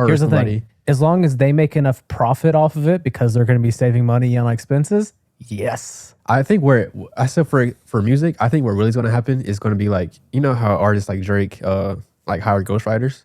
Here's the somebody. thing. As long as they make enough profit off of it because they're going to be saving money on expenses, yes. I think I said for music, I think what really is going to happen is going to be like, you know how artists like Drake, like hired ghostwriters.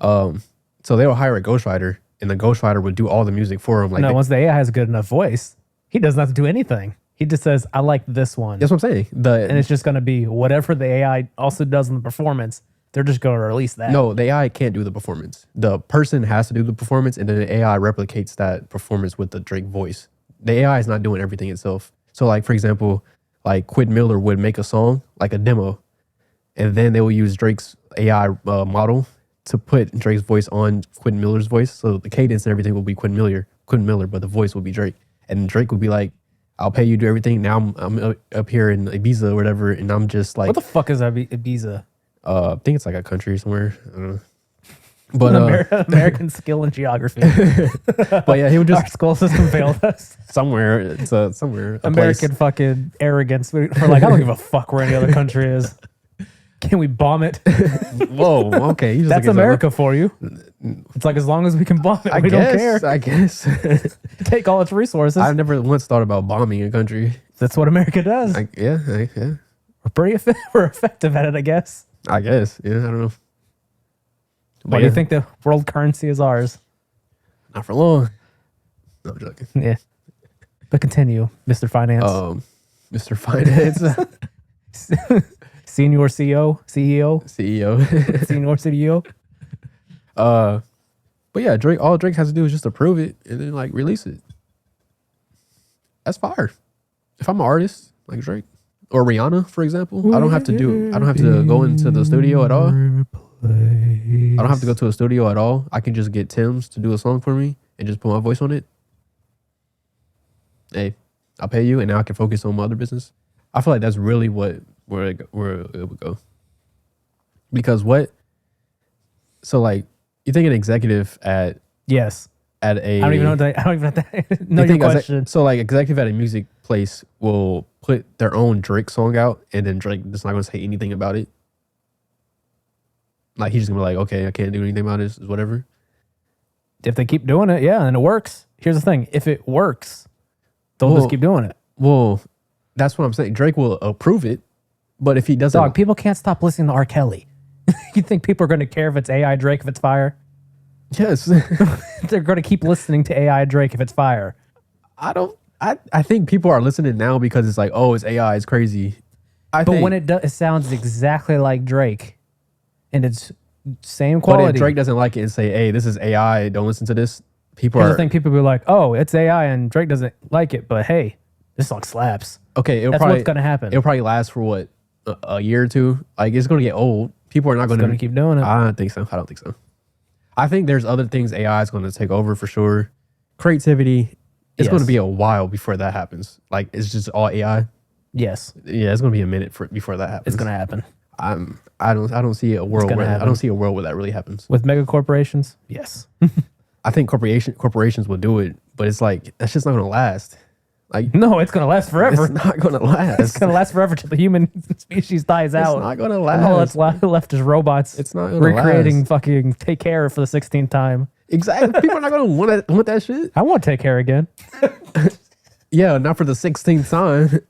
So they will hire a ghostwriter, and the ghostwriter would do all the music for them. Like No, once the AI has a good enough voice, he doesn't have to do anything. He just says, I like this one. that's what I'm saying. And it's just going to be whatever the AI also does in the performance. They're just going to release that. No, the AI can't do the performance. The person has to do the performance, and then the AI replicates that performance with the Drake voice. The AI is not doing everything itself. So, like, for example, like Quid Miller would make a song, like a demo, and then they will use Drake's AI model to put Drake's voice on Quid Miller's voice. So the cadence and everything will be Quid Miller, but the voice will be Drake. And Drake will be like, I'll pay you to do everything. Now I'm up here in Ibiza or whatever, and I'm just like, What the fuck is Ibiza? I think it's like a country somewhere. I don't know. But American skill and geography. but yeah, he would Our just school system failed us. somewhere. It's somewhere. A American place. fucking arrogance. We're like, I don't give a fuck where any other country is. Can we bomb it? Whoa. Okay. You just That's like America for you. It's like as long as we can bomb it, we don't care. I guess. Take all its resources. I've never once thought about bombing a country. That's what America does. Yeah. We're effective at it, I guess. I guess. Yeah. I don't know. Why do you think the world currency is ours? Not for long. No, I'm joking. Yeah. But continue, Mr. Finance. Mr. Finance, Senior CEO, CEO. Senior CEO. But yeah, all Drake has to do is just approve it and then like release it. That's fire. If I'm an artist like Drake or Rihanna, for example, I don't have to go into the studio at all. I don't have to go to a studio at all. I can just get Tim's to do a song for me and just put my voice on it. Hey, I'll pay you, and now I can focus on my other business. I feel like that's really where it would go. Because so like you think an executive at Yes. a I don't even know know your question. So like executive at a music place will put their own Drake song out, and then Drake is not going to say anything about it. Like he's just gonna be like, okay, I can't do anything about this, whatever. If they keep doing it, yeah, and it works. Here's the thing: if it works, they'll just keep doing it. Well, that's what I'm saying. Drake will approve it, but if he doesn't, Dog, people can't stop listening to R. Kelly. You think people are going to care if it's AI Drake if it's fire? yes, They're going to keep listening to AI Drake if it's fire. I think people are listening now because it's like, oh, it's AI, it's crazy. But when it sounds exactly like Drake, and it's same quality. But if Drake doesn't like it and say, hey, this is AI, don't listen to this, people I think people be like, oh, it's AI and Drake doesn't like it, but hey, this song slaps. okay. That's what's going to happen. It'll probably last for what, a year or two. Like it's going to get old. People are not going to keep doing it. I don't think so. I think there's other things AI is going to take over for sure. Creativity. It's going to be a while before that happens. Like it's just all AI. Yes, Yeah, it's going to be a minute before that happens. it's going to happen. I don't see a world where I don't see a world where that really happens. With mega corporations, yes. I think corporations will do it, but it's like that's just not going to last. Like No, it's going to last forever. it's not going to last. It's going to last forever till the human species dies out. It's not going to And all last. that's left is robots. It's not going to recreating last. Fucking Take Care for the 16th time. Exactly. People are not going to want that shit. I want Take Care again. Yeah, not for the 16th time.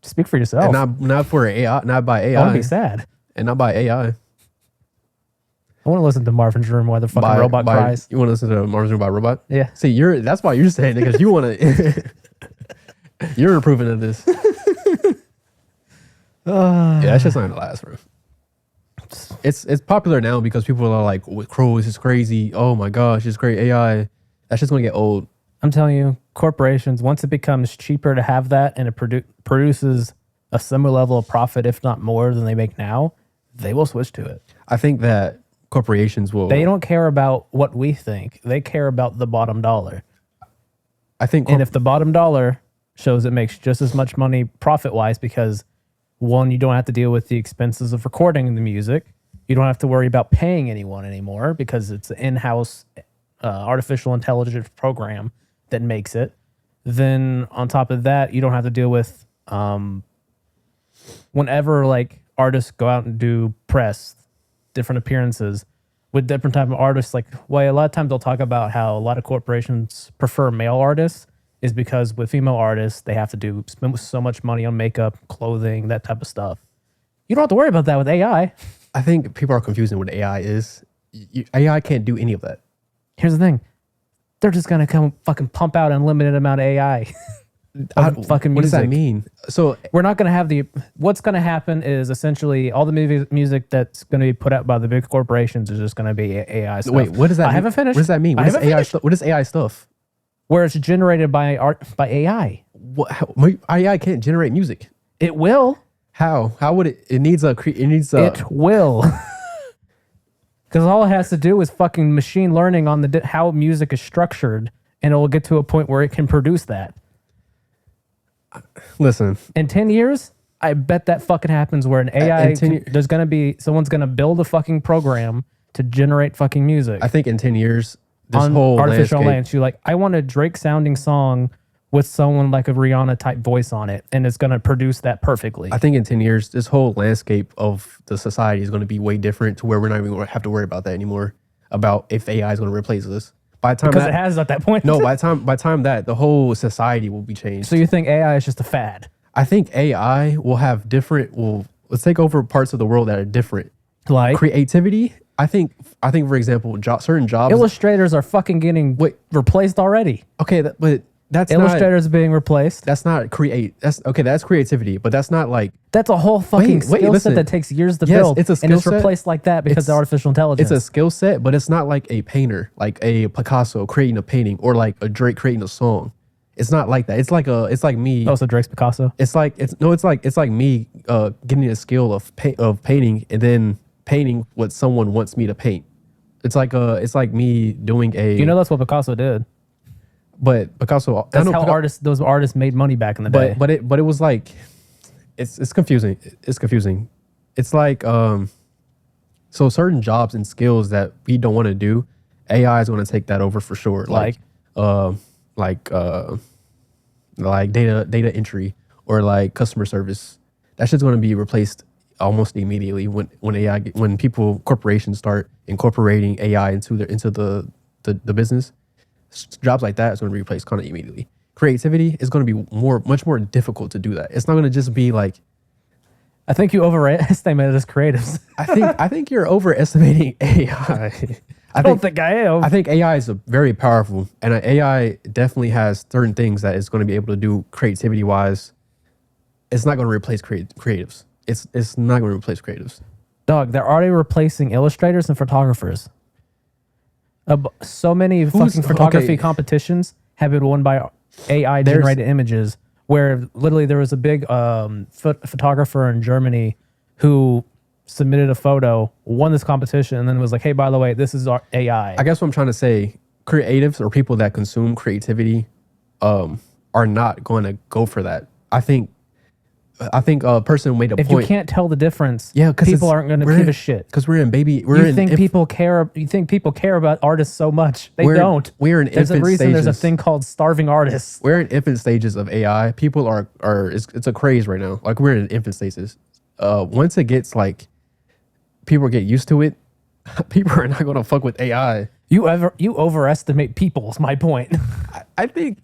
Speak for yourself. And not for AI, not by I want to AI, be sad. and not by AI. I want to listen to Marvin's Room while the fucking robot cries. You want to listen to Marvin's Room by Robot? Yeah. See, that's why you're saying it because you want to. You're approving of this. Yeah, that's just not gonna last, bro. It's popular now because people are like, "Crow, this is crazy. Oh my gosh, it's great AI." That's just gonna get old. I'm telling you, corporations, once it becomes cheaper to have that and it produces a similar level of profit, if not more than they make now, they will switch to it. I think that corporations will. They don't care about what we think. They care about the bottom dollar. I think, And if the bottom dollar shows it makes just as much money profit-wise because, one, you don't have to deal with the expenses of recording the music. You don't have to worry about paying anyone anymore because it's an in-house artificial intelligence program that makes it. Then on top of that, you don't have to deal with whenever like artists go out and do press, different appearances, with different type of artists. Like, well, a lot of times they'll talk about how a lot of corporations prefer male artists is because with female artists, they have to spend so much money on makeup, clothing, that type of stuff. You don't have to worry about that with AI. I think people are confusing what AI is. AI can't do any of that. Here's the thing. They're just going to come fucking pump out an unlimited amount of AI. Fucking music. What does that mean? So We're not going to have what's going to happen is essentially all the music that's going to be put out by the big corporations is just going to be AI stuff. wait, what does that mean? I haven't finished. What does that mean? I haven't finished. What is AI stuff? Where it's generated by AI. AI can't generate music. It will. How? How would it? It needs a. It will. Because all it has to do is fucking machine learning on how music is structured, and it will get to a point where it can produce that. Listen. In 10 years, I bet that fucking happens where an AI, there's going to be, someone's going to build a fucking program to generate fucking music. I think in 10 years, this on whole artificial landscape, lands. You're like, I want a Drake sounding song with someone like a Rihanna type voice on it, and it's going to produce that perfectly. I think in 10 years, this whole landscape of the society is going to be way different to where we're not even going to have to worry about that anymore, about if AI is going to replace us. By the time because it has at that point. No, by the time that the whole society will be changed. So you think AI is just a fad? I think AI will have let's take over parts of the world that are different. Like Creativity. I think for example, certain jobs. illustrators are fucking getting replaced already. Okay, but that's Illustrators are being replaced. That's not that's creativity, but that's not like That's a whole fucking skill set that takes years to build. It's a skill and it's set. replaced like that because of artificial intelligence. It's a skill set, but it's not like a painter, like a Picasso creating a painting or like a Drake creating a song. It's not like that. It's like me. Oh, so Drake's Picasso. It's like me getting a skill of painting and then painting what someone wants me to paint. It's like me doing a. You know that's what Picasso did. But Picasso. That's how those artists made money back in the day. But it was like, it's confusing. It's confusing. It's like so certain jobs and skills that we don't want to do, AI is going to take that over for sure. Like data entry or like customer service. That shit's going to be replaced almost immediately when corporations start incorporating AI into the business. Jobs like that is going to be replaced kind of immediately. Creativity is going to be much more difficult to do that. It's not going to just be like. I think you overestimate it as creatives. I think you're overestimating AI. I don't think I am. I think AI is very powerful, and AI definitely has certain things that it's going to be able to do creativity wise. It's not going to replace creatives. It's not going to replace creatives. Dog, they're already replacing illustrators and photographers. So many fucking photography competitions have been won by AI generated images, where literally there was a big photographer in Germany who submitted a photo, won this competition, and then was like, hey, by the way, this is our AI. I guess what I'm trying to say, creatives or people that consume creativity are not going to go for that. I think a person made a point. If you can't tell the difference, because people aren't going to give a shit. Because you think people care about artists so much? They don't. We're in There's infant a reason stages. there's a thing called starving artists. We're in infant stages of AI. People it's a craze right now. Like we're in infant stages. Once it gets like people get used to it, people are not going to fuck with AI. You overestimate people is my point. I think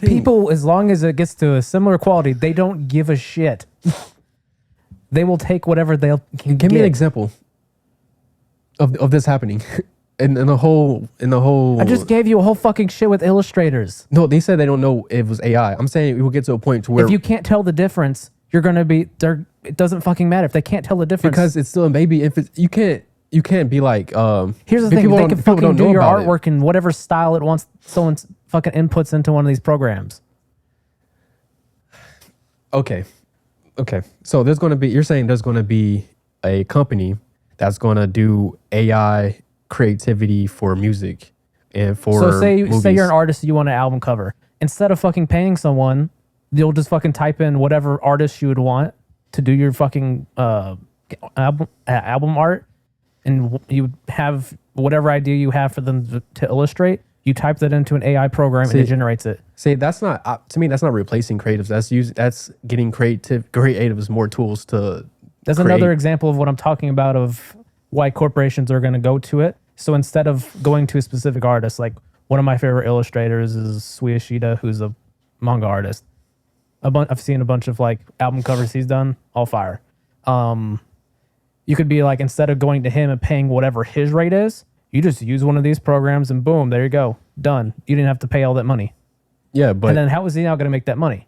people, as long as it gets to a similar quality, they don't give a shit. They will take whatever they can give get. me an example of this happening in the whole. I just gave you a whole fucking shit with illustrators. No, they said they don't know if it was AI. I'm saying we will get to a point to where if you can't tell the difference, you're gonna be there. It doesn't fucking matter if they can't tell the difference because it's still a baby. If you can't be like. Here's the thing: they can fucking do your artwork in whatever style it wants. Someone's fucking inputs into one of these programs. Okay. So you're saying there's going to be a company that's going to do AI creativity for music and for So say movies. you're an artist, you want an album cover. Instead of fucking paying someone, you'll just fucking type in whatever artist you would want to do your fucking album art, and you have whatever idea you have for them to illustrate. You type that into an AI program and it generates it. See, that's not to me. That's not replacing creatives. That's getting creatives more tools to. That's create. another example of what I'm talking about of why corporations are going to go to it So instead of going to a specific artist, like one of my favorite illustrators is Suishida, who's a manga artist. I've seen a bunch of like album covers he's done, all fire. You could be like, instead of going to him and paying whatever his rate is, you just use one of these programs and boom, there you go, done. You didn't have to pay all that money. Yeah, but And then how is he now going to make that money?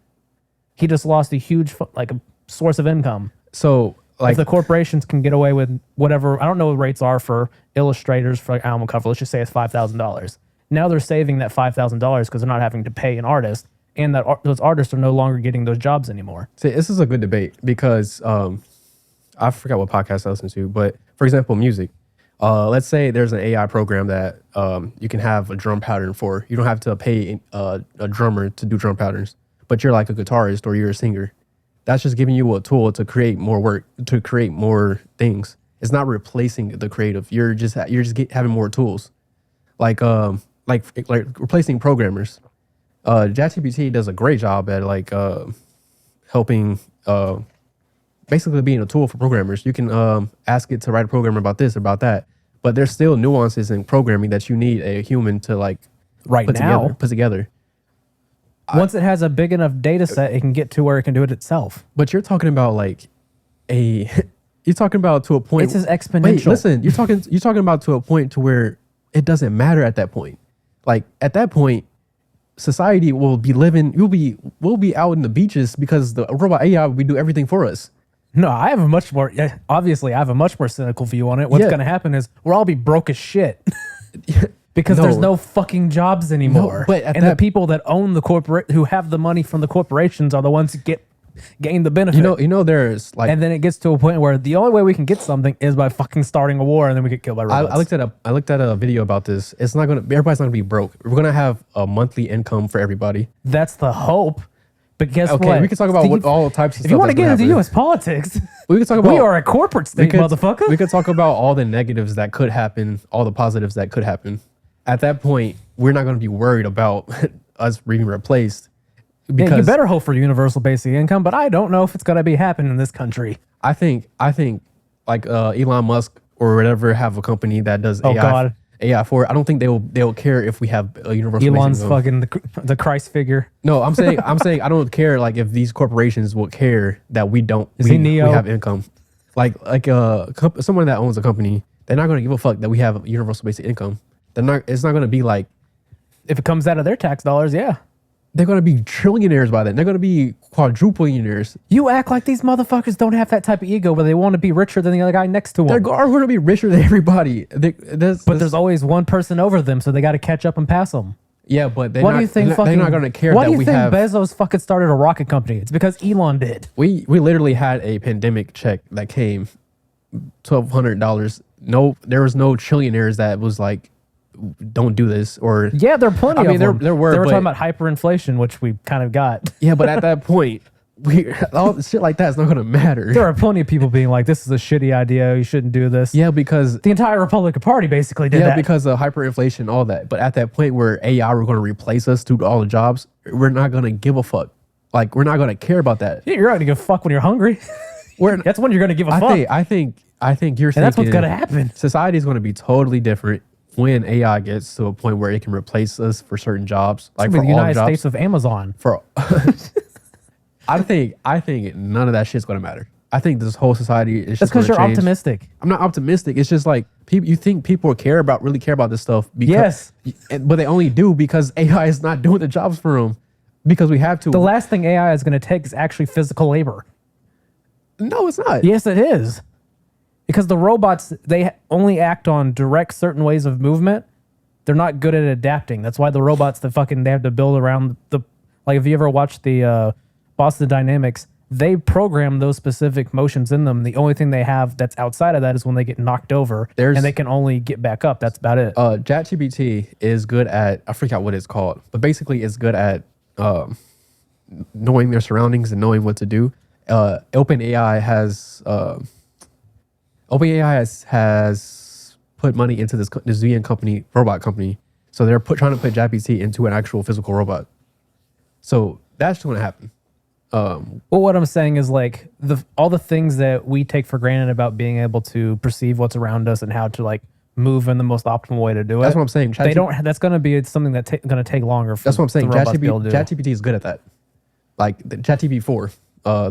He just lost a huge like a source of income. so like If the corporations can get away with whatever, I don't know what rates are for illustrators for like album cover. Let's just say it's $5,000. Now they're saving that $5,000 because they're not having to pay an artist, and that those artists are no longer getting those jobs anymore. see, this is a good debate because I forgot what podcast I listen to, but for example, music. Let's say there's an AI program that you can have a drum pattern for. You don't have to pay a drummer to do drum patterns, but you're like a guitarist or you're a singer. That's just giving you a tool to create more work, to create more things. It's not replacing the creative. You're just having more tools, like replacing programmers. ChatGPT does a great job at like helping. Basically being a tool for programmers. You can ask it to write a program about this, about that, but there's still nuances in programming that you need a human to like put together. Once it has a big enough data set, it can get to where it can do it itself. But you're talking about like you're talking about to a point. It's as exponential. Wait, listen, you're talking about to a point to where it doesn't matter at that point. Like at that point, society will be living. We'll be out in the beaches because the robot AI will do everything for us. No, I have a much more, obviously, I have a much more cynical view on it. What's Yeah. going to happen is we'll all be broke as shit because No. there's no fucking jobs anymore. but at and the that- people that own the corporate, who have the money from the corporations, are the ones who gain the benefit. You know, there's like and then it gets to a point where the only way we can get something is by fucking starting a war, and then we get killed by robots. I looked at a video about this. It's not gonna. Everybody's not gonna be broke. We're gonna have a monthly income for everybody. That's the hope. But guess Okay, what? we can talk about what all types of If you stuff want to that's get into gonna U.S. politics, We could talk about. we are a corporate state, motherfucker. We could talk about all the negatives that could happen, all the positives that could happen. At that point, we're not gonna be worried about us being replaced. Yeah, Because you better hope for universal basic income, but I don't know if it's going to be happening in this country. I think like Elon Musk or whatever have a company that does Oh, AI. God. AI for it. I don't think they'll care if we have a universal. Elon's basic income. fucking the Christ figure. No, I'm saying I don't care like if these corporations will care that we don't Is we, he Neo? we have income. Like someone that owns a company, they're not going to give a fuck that we have universal basic income. It's not going to be like If it comes out of their tax dollars, yeah. they're going to be trillionaires by then. They're going to be quadrupleionaires. You act like these motherfuckers don't have that type of ego where they want to be richer than the other guy next to They're them. going to be richer than everybody. But there's always one person over them, so they got to catch up and pass them. yeah, but What do you think? they're not going to care Why that do you we think have. Bezos fucking started a rocket company? It's because Elon did. We literally had a pandemic check that came $1,200. No, there was no trillionaires that was like, don't do this or Yeah, there are plenty I mean, of there- them. there were, They were but- talking about hyperinflation, which we kind of got. yeah. But at that point, all the shit like that is not going to matter. There are plenty of people being like, "This is a shitty idea. You shouldn't do this." Yeah, because The entire Republican Party basically did that. because of hyperinflation, all that. But at that point where AI were going to replace us to all the jobs, we're not going to give a fuck. Like we're not going to care about that. Yeah, you're not gonna give a fuck when you're hungry. That's when you're gonna give a fuck. I think you're. And that's what's thinking gonna happen. Society is going to be totally different when AI gets to a point where it can replace us for certain jobs, like It's for gonna be the all United jobs. States of Amazon. For I think none of that shit's going to matter. I think this whole society is That's just because going you're to change. optimistic. I'm not optimistic. It's just like people. You think people really care about this stuff? Because, but they only do because AI is not doing the jobs for them. Because we have to. The last thing AI is gonna take is actually physical labor. No, it's not. Yes, it is. Because the robots, they only act on direct certain ways of movement. They're not good at adapting. That's why the robots they have to build around the like. If you ever watched the Boston Dynamics, they program those specific motions in them. The only thing they have that's outside of that is when they get knocked over and they can only get back up. That's about it. ChatGPT is good at, I forgot what it's called, but basically it's good at knowing their surroundings and knowing what to do. OpenAI has put money into this Zian company, robot company. So they're trying to put ChatGPT into an actual physical robot. So that's going to happen. Well, what I'm saying is like all the things that we take for granted about being able to perceive what's around us and how to like move in the most optimal way to do it. That's what I'm saying. They don't. That's going to be something that's going to take longer. For That's what I'm saying. the robots to be able to do. ChatGPT is good at that. Like the ChatGPT 4,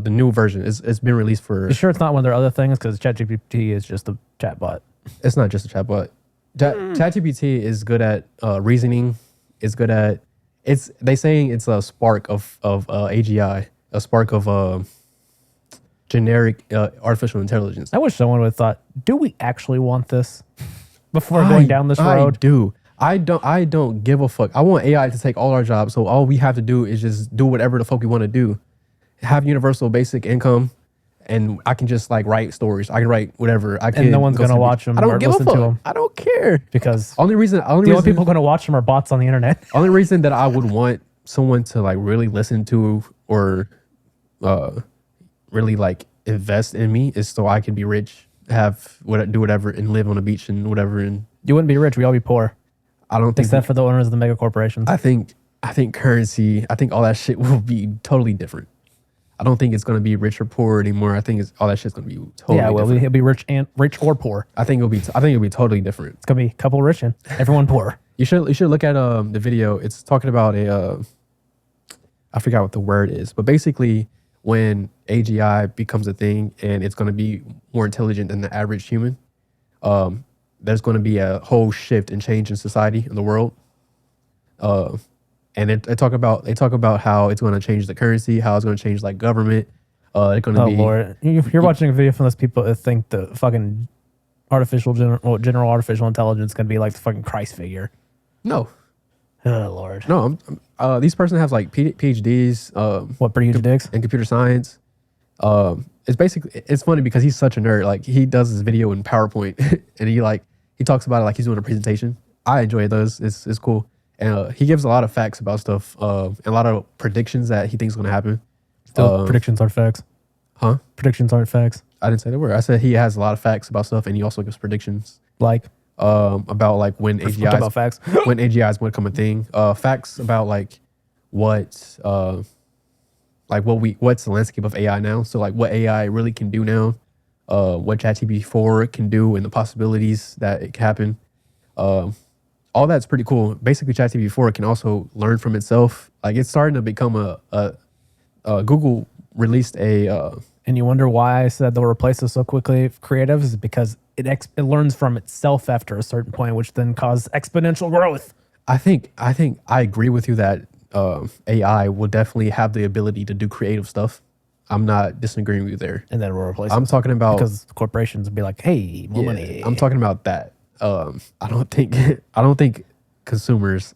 the new version, it's been released for. You sure it's not one of their other things? Because ChatGPT is just a chatbot. It's not just a chatbot. ChatGPT is good at reasoning. It's good at. They saying it's a spark of AGI, a spark of generic artificial intelligence. I wish someone would have thought, do we actually want this before going down this road? I do. I don't give a fuck. I want AI to take all our jobs. So all we have to do is just do whatever the fuck we want to do. Have universal basic income, and I can just like write stories. I can write whatever. And no one's gonna watch them I or don't give a listen to fuck. them I don't care. because Only reason the only people going to watch them are bots on the internet. only reason that I would want someone to like really listen to or really like invest in me is so I can be rich, do whatever, and live on a beach and whatever. And You wouldn't be rich. We all be poor, I don't think except for the owners of the mega corporations. I think currency, I think all that shit will be totally different. I don't think it's going to be rich or poor anymore. I think all that shit's going to be totally Yeah, well, different. he'll be rich or poor. I think it'll be totally different. It's gonna be a couple rich and everyone poor. You should look at the video. It's talking about I forgot what the word is, but basically when AGI becomes a thing and it's going to be more intelligent than the average human, there's going to be a whole shift and change in society in the world. And they talk about how it's going to change the currency, how it's going to change like government. It's going to Oh be Lord, you're watching a video from those people that think the fucking general artificial intelligence is gonna be like the fucking Christ figure. no. Oh Lord, No, these person have like PhDs what pretty huge dicks? in computer science. It's funny because he's such a nerd. Like he does this video in PowerPoint and he talks about it like he's doing a presentation. I enjoy those. It's cool. And he gives a lot of facts about stuff and a lot of predictions that he thinks is going to happen. Still, predictions aren't facts. Huh? Predictions aren't facts. I didn't say the word. I said he has a lot of facts about stuff and he also gives predictions Like about like when we're talking about AGIs facts. when AGIs would become a thing. Facts about like what's the landscape of AI now. So like what AI really can do now, what ChatGPT 4 can do and the possibilities that it can happen. All that's pretty cool. Basically, ChatGPT 4 can also learn from itself. Like it's starting to become Google released And you wonder why I said they'll replace us so quickly. Creative is because it learns from itself after a certain point, which then causes exponential growth. I think I agree with you that AI will definitely have the ability to do creative stuff. I'm not disagreeing with you there. And then we'll replace I'm us talking about because corporations will be like, "Hey, more money." I'm talking about that. I don't think consumers